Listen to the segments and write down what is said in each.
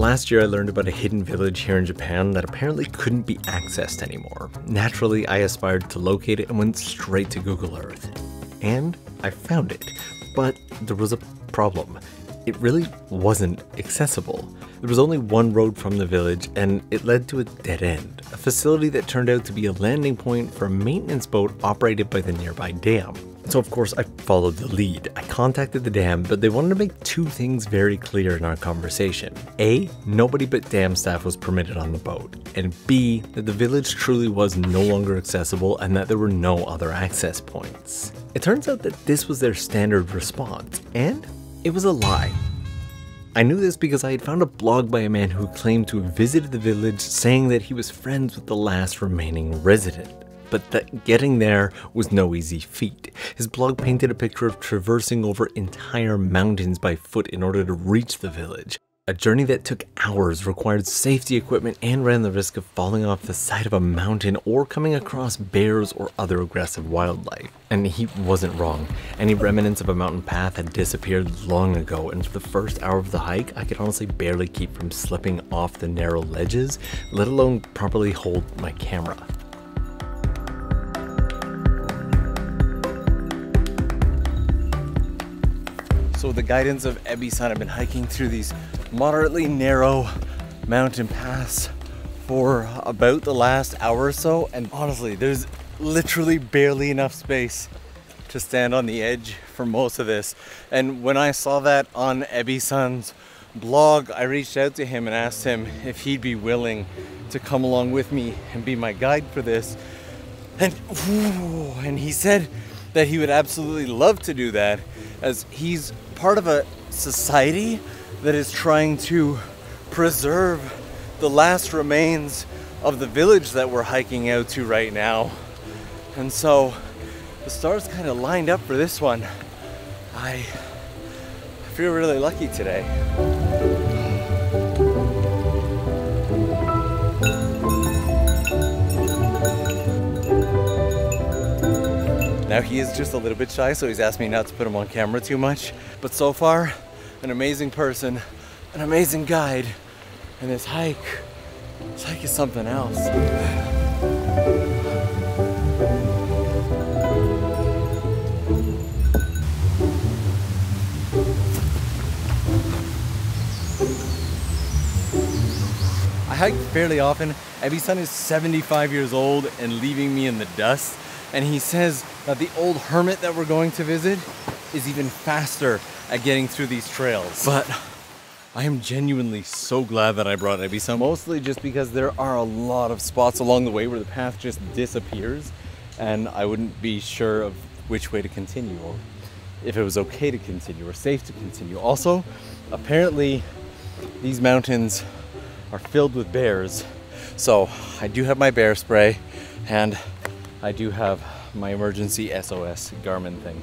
Last year I learned about a hidden village here in Japan that apparently couldn't be accessed anymore. Naturally, I aspired to locate it and went straight to Google Earth. And I found it, but there was a problem. It really wasn't accessible. There was only one road from the village and it led to a dead end, a facility that turned out to be a landing point for a maintenance boat operated by the nearby dam. So of course I followed the lead. I contacted the dam, but they wanted to make two things very clear in our conversation. A, nobody but dam staff was permitted on the boat, and B, that the village truly was no longer accessible and that there were no other access points. It turns out that this was their standard response, and it was a lie. I knew this because I had found a blog by a man who claimed to have visited the village saying that he was friends with the last remaining resident. But that getting there was no easy feat. His blog painted a picture of traversing over entire mountains by foot in order to reach the village. A journey that took hours, required safety equipment, and ran the risk of falling off the side of a mountain or coming across bears or other aggressive wildlife. And he wasn't wrong. Any remnants of a mountain path had disappeared long ago, and for the first hour of the hike, I could honestly barely keep from slipping off the narrow ledges, let alone properly hold my camera. So with the guidance of Ebi-san, I've been hiking through these moderately narrow mountain paths for about the last hour or so, and honestly, there's literally barely enough space to stand on the edge for most of this. And when I saw that on Ebi-san's blog, I reached out to him and asked him if he'd be willing to come along with me and be my guide for this. And he said that he would absolutely love to do that, as he's part of a society that is trying to preserve the last remains of the village that we're hiking out to right now. And so the stars kind of lined up for this one. I feel really lucky today. Now he is just a little bit shy, so he's asked me not to put him on camera too much. But so far, an amazing person, an amazing guide, and this hike is something else. I hike fairly often. Ebi-san is 75 years old and leaving me in the dust. And he says that the old hermit that we're going to visit is even faster at getting through these trails. But I am genuinely so glad that I brought Ebi-san, mostly just because there are a lot of spots along the way where the path just disappears and I wouldn't be sure of which way to continue or if it was okay to continue or safe to continue. Also, apparently these mountains are filled with bears. So I do have my bear spray and I do have my emergency SOS Garmin thing.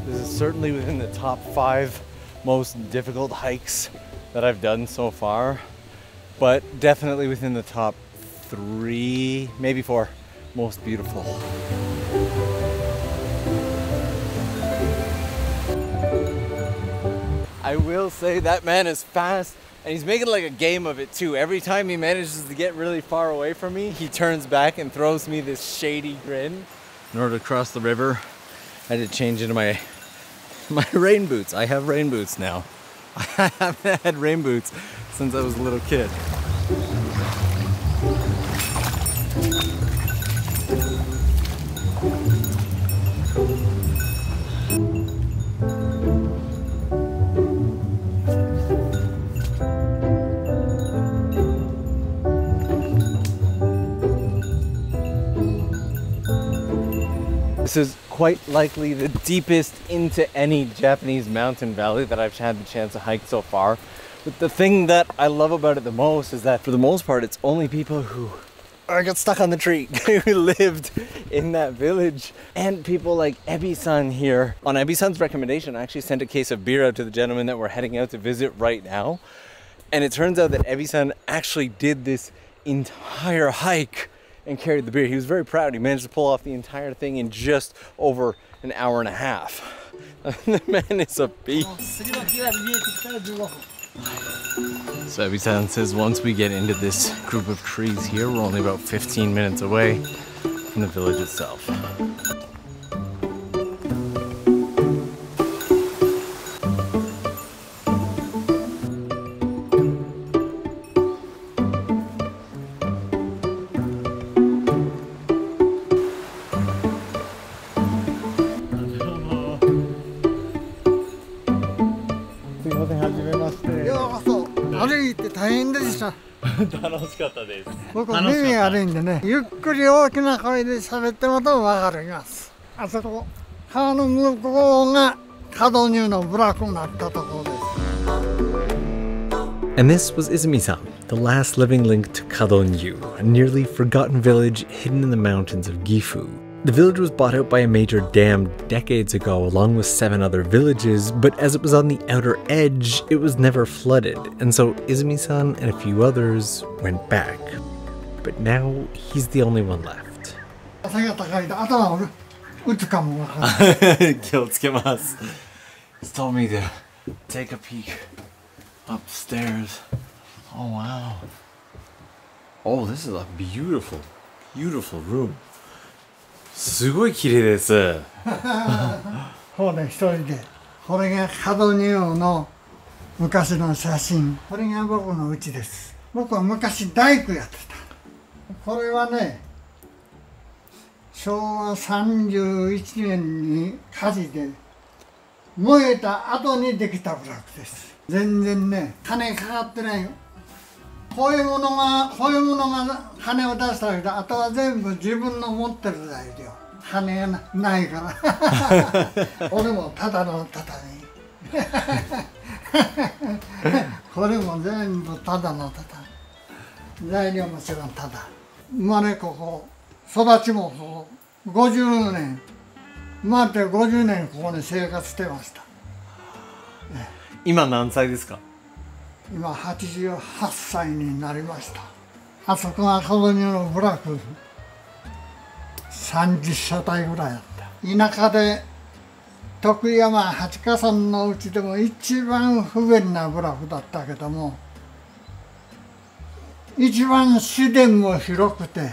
This is certainly within the top 5 most difficult hikes that I've done so far, but definitely within the top 3, maybe 4 most beautiful. I will say that man is fast, and he's making like a game of it too. Every time he manages to get really far away from me, he turns back and throws me this shady grin. In order to cross the river, I had to change into my rain boots. I have rain boots now. I haven't had rain boots since I was a little kid. This is quite likely the deepest into any Japanese mountain valley that I've had the chance to hike so far. But the thing that I love about it the most is that for the most part, it's only people who got stuck on the tree who lived in that village. And people like Ebi-san here. On Ebi-san's recommendation, I actually sent a case of beer out to the gentleman that we're heading out to visit right now. And it turns out that Ebi-san actually did this entire hike and carried the beer. He was very proud. He managed to pull off the entire thing in just over an hour and a half. The man is a beast. So Ebi-san says once we get into this group of trees here, we're only about 15 minutes away from the village itself. And this was Izumi-san, the last living link to Kadonyu, a nearly forgotten village hidden in the mountains of Gifu. The village was bought out by a major dam decades ago along with 7 other villages, but as it was on the outer edge, it was never flooded, and so Izumi-san and a few others went back. But now he's the only one left. He's told me to take a peek upstairs. Oh wow. Oh, this is a beautiful, beautiful room. すごい綺麗です。これ一人で、これが角入の昔の写真。これが僕の家です。僕は昔大工やってた。これはね、昭和31年に火事で燃えた後にできたブラックです。全然ね、金かかってないよ。こういうものが金を出したけど、あとは全部自分の持ってる材料。金がないから。俺もただの畳。これも全部ただの畳。材料もちろんただ。生まれここ、育ちもここ、50年。生まれて50年ここに生活してました。今何歳ですか？今88歳になりました。あそこが角入の部落30世帯ぐらいあった。田舎で徳山八ヶ村のうちでも一番不便な部落だったけども、一番自然も広くて、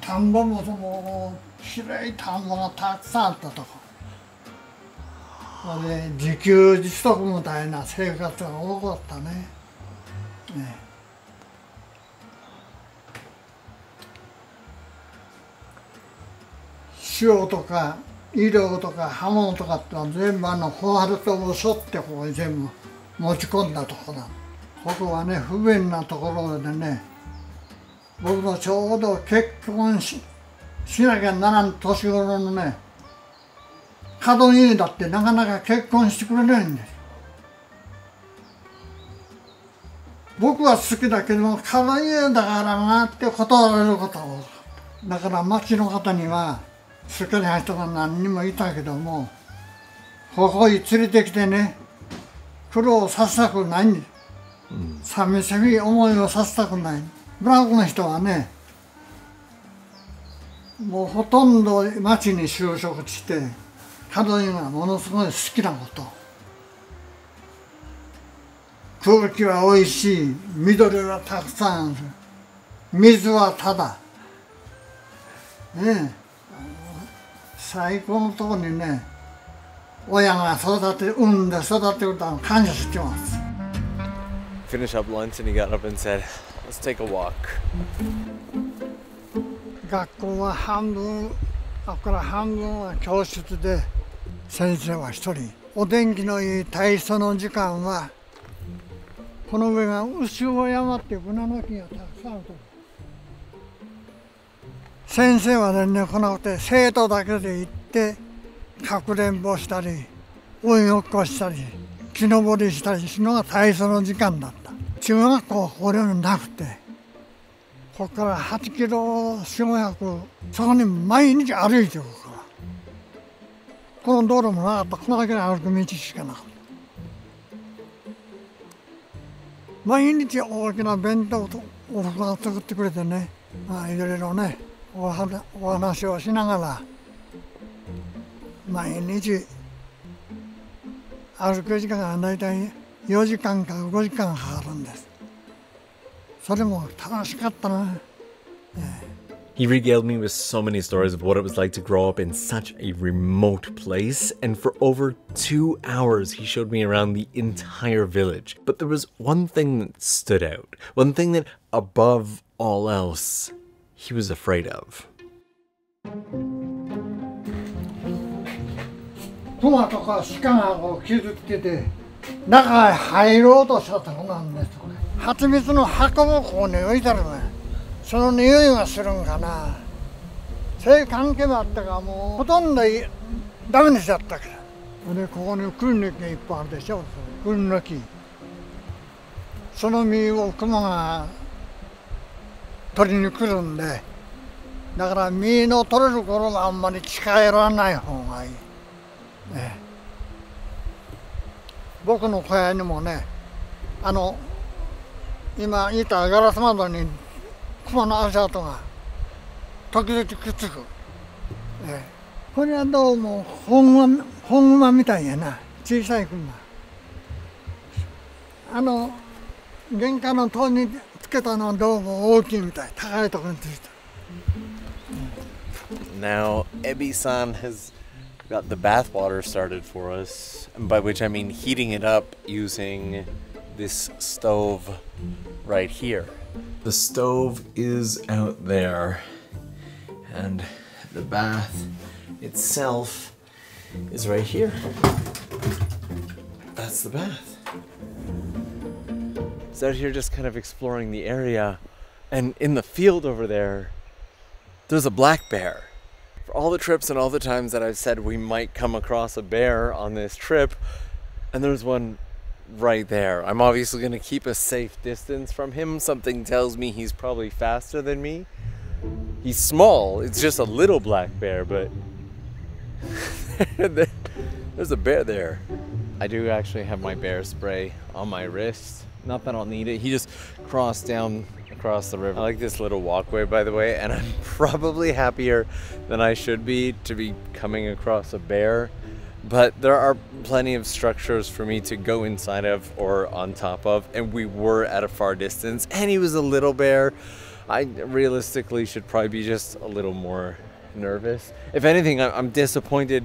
田んぼも広い田んぼがたくさんあったとこ。で自給自足みたいな生活が多かったね。塩とか医療とか刃物とかってのは全部ホワルトを沿ってここに全部持ち込んだところだ。ここはね不便なところでね、僕のちょうど結婚しなきゃならん年頃のね、角入だってなかなか結婚してくれないんです。僕は好きだけども角入だからなって断られることが多かった。だから町の方には好きな人が何人もいたけども、ここに連れてきてね、苦労させたくないんです。寂しい思いをさせたくない。ブラックの人はね、もうほとんど町に就職して、角入がものすごい好きなこと。空気はおいしい、緑はたくさんある、水はただ。ねえ、最高のところにね、親が産んで育てることは感謝してます。Finish up lunch and he got up and said, "Let's take a walk." 学校は半分、ここから半分は教室で、先生は一人。お天気のいい体操の時間は、この上が牛尾山ってブナの木がたくさんあるとこ。先生は全然来なくて、生徒だけで行ってかくれんぼしたり追いごっこしたり木登りしたりするのが体操の時間だった。中学校これなくて、ここから8キロ400、そこに毎日歩いてるから、この道路もなかった。このだけの歩く道しかなかった。毎日大きな弁当とおふくろが作ってくれてね、まあいろいろねお話をしながら毎日歩く時間がだいたい4時間か5時間かかるんです。それも楽しかったな。He regaled me with so many stories of what it was like to grow up in such a remote place, and for over 2 hours he showed me around the entire village. But there was one thing that stood out, one thing that above all else he was afraid of. クマとかシカがこう傷つけて中へ入ろうとしたとこなんです。蜂蜜の箱もここに置いてあるね。その匂いがするんかな。そういう関係もあったからもうほとんどダメにしちゃったから。でここにクリの木がいっぱいあるでしょ。クリの木。その実をクマが取りに来るんで、だから実の取れる頃はあんまり近寄らない方がいい。僕の小屋にもね、今言ったガラス窓にクマの足跡が時々くっつく。これはどうも本熊みたいやな、小さいクマ。玄関の戸につけたのはどうも大きいみたい、高いところについてる。Now, Ebi-san has got the bath water started for us, by which I mean heating it up using this stove right here. The stove is out there, and the bath itself is right here. That's the bath. So out here just kind of exploring the area, and in the field over there's a black bear. For all the trips and all the times that I've said we might come across a bear on this trip, and there's one right there. I'm obviously going to keep a safe distance from him. Something tells me he's probably faster than me. He's small. It's just a little black bear, but there's a bear there. I do actually have my bear spray on my wrist. Not that I'll need it. He just crossed down across the river. I like this little walkway, by the way, and I'm probably happier than I should be to be coming across a bear. But there are plenty of structures for me to go inside of or on top of, and we were at a far distance, and he was a little bear. I realistically should probably be just a little more nervous. If anything, I'm disappointed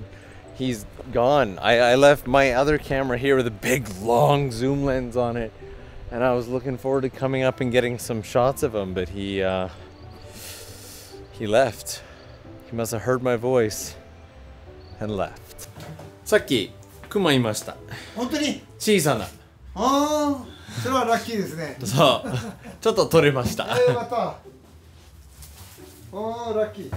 he's gone. I left my other camera here with a big long zoom lens on it, and I was looking forward to coming up and getting some shots of him, but he left. He must have heard my voice and left. さっきクマいました。本当に小さな。ああ、それはラッキーですね。そう、ちょっと撮れました。よかった。おー、ラッキー。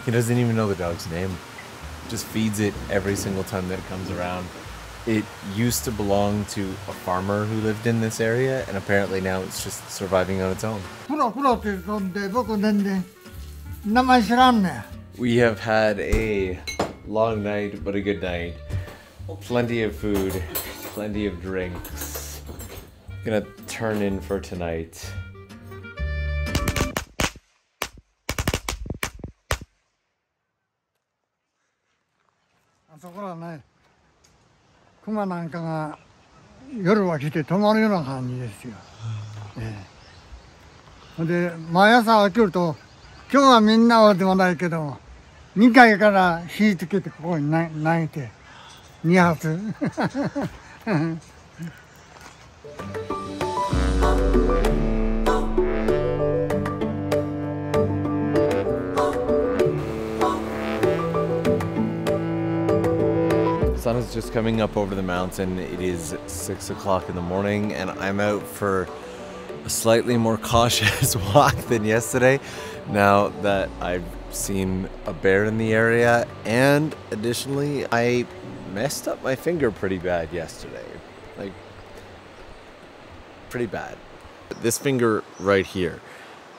He doesn't even know the dog's name. Just feeds it every single time that it comes around. It used to belong to a farmer who lived in this area, and apparently now it's just surviving on its own. We have had a long night, but a good night. Plenty of food, plenty of drinks. Gonna turn in for tonight. そこらね、クマなんかが夜は来て泊まるような感じですよ。で、毎朝起きると、今日はみんなはでもないけど、2階から火つけてここに投げて、2発。The sun is just coming up over the mountain. It is 6 o'clock in the morning, and I'm out for a slightly more cautious walk than yesterday now that I've seen a bear in the area, and additionally I messed up my finger pretty bad yesterday. Like, pretty bad. This finger right here,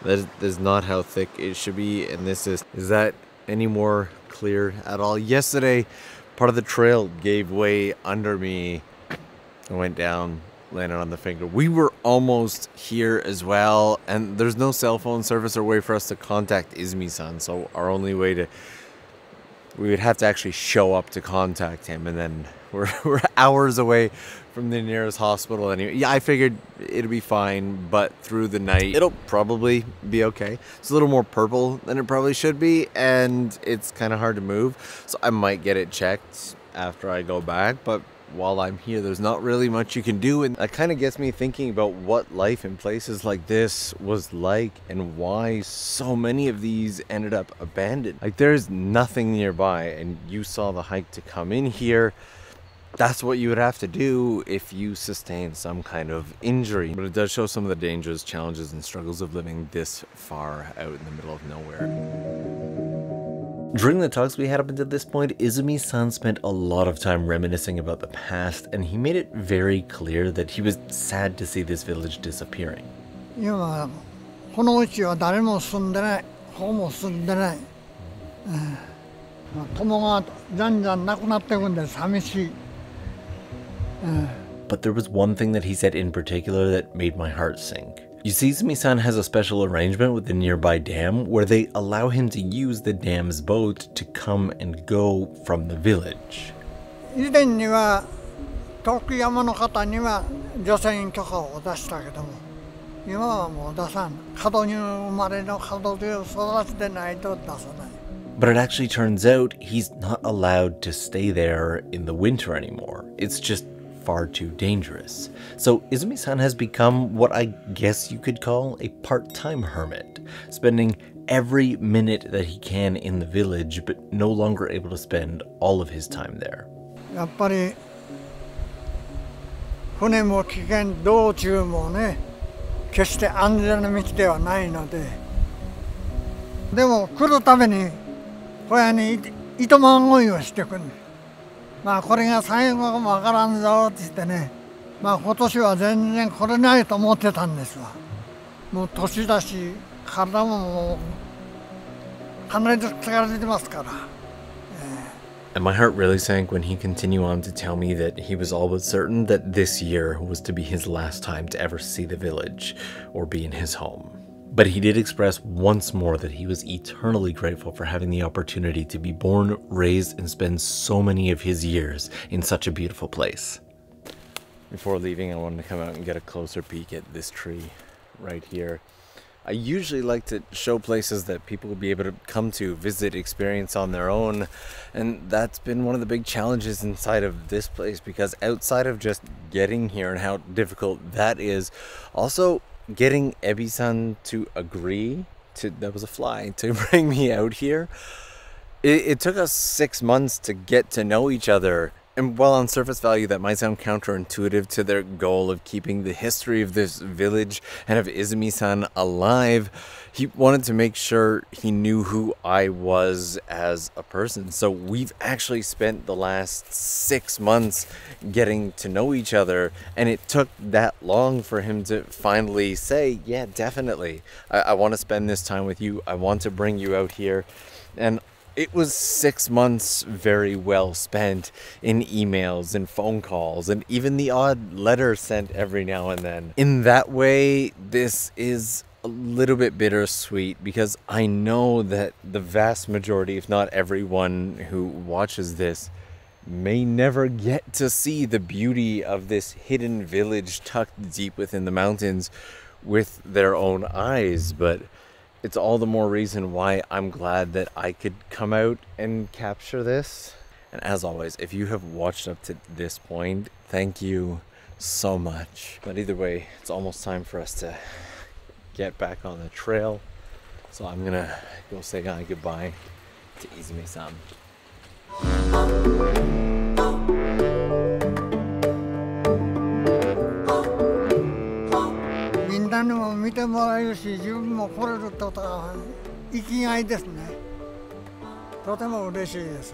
that is not how thick it should be, and this is that any more clear at all? Yesterday part of the trail gave way under me. I went down, landed on the finger. We were almost here as well, and there's no cell phone service or way for us to contact Izumi-san, so our only way we would have to actually show up to contact him, and then we're hours away from the nearest hospital anyway. Yeah, I figured it'd be fine, but through the night it'll probably be okay. It's a little more purple than it probably should be, and it's kind of hard to move, so I might get it checked after I go back, but while I'm here, there's not really much you can do, and that kind of gets me thinking about what life in places like this was like and why so many of these ended up abandoned. Like, there's nothing nearby, and you saw the hike to come in here. That's what you would have to do if you sustain some kind of injury. But it does show some of the dangers, challenges, and struggles of living this far out in the middle of nowhere. During the talks we had up until this point, Izumi-san spent a lot of time reminiscing about the past, and he made it very clear that he was sad to see this village disappearing. 今このうちは誰も住んでない、ほぼ住んでない。友がじゃんじゃんなくなっていくんで寂しい。But there was one thing that he said in particular that made my heart sink. You see, Izumi-san has a special arrangement with the nearby dam where they allow him to use the dam's boat to come and go from the village. 以前には徳山の方には除染許可を出したけども、今はもう出さん。角に生まれの角で育ててないと出さない。But it actually turns out he's not allowed to stay there in the winter anymore. It's just far too dangerous. So Izumi-san has become what I guess you could call a part-time hermit, spending every minute that he can in the village, but no longer able to spend all of his time there. やっぱり船も危険、道中もね、決して安全な道ではないので、でも来るために小屋に糸満追いをしてくる。まあこれが最後かもわからんぞって言ってね、まあ今年は全然来れないと思ってたんですわ。もう年だし、体ももうかなり疲れてますから。And my heart really sank when he continued on to tell me that he was all but certain that this year was to be his last time to ever see the village or be in his home. But he did express once more that he was eternally grateful for having the opportunity to be born, raised, and spend so many of his years in such a beautiful place. Before leaving, I wanted to come out and get a closer peek at this tree right here. I usually like to show places that people will be able to come to, visit, experience on their own, and that's been one of the big challenges inside of this place, because outside of just getting here and how difficult that is, also getting Ebi-san to agree to, that was a fly, to bring me out here. It took us 6 months to get to know each other. And while on surface value that might sound counterintuitive to their goal of keeping the history of this village and of Izumi-san alive, he wanted to make sure he knew who I was as a person. So we've actually spent the last 6 months getting to know each other, and it took that long for him to finally say, yeah, definitely, I want to spend this time with you. I want to bring you out here. And it was 6 months very well spent in emails and phone calls and even the odd letter sent every now and then. In that way, this is a little bit bittersweet, because I know that the vast majority, if not everyone who watches this, may never get to see the beauty of this hidden village tucked deep within the mountains with their own eyes. But it's all the more reason why I'm glad that I could come out and capture this. And as always, if you have watched up to this point, thank you so much. But either way, it's almost time for us to get back on the trail. So I'm gonna go say goodbye to Izumi-san. みんなの見てもらえるし、自分も来れるってことが生きがいですね。とても嬉しいです。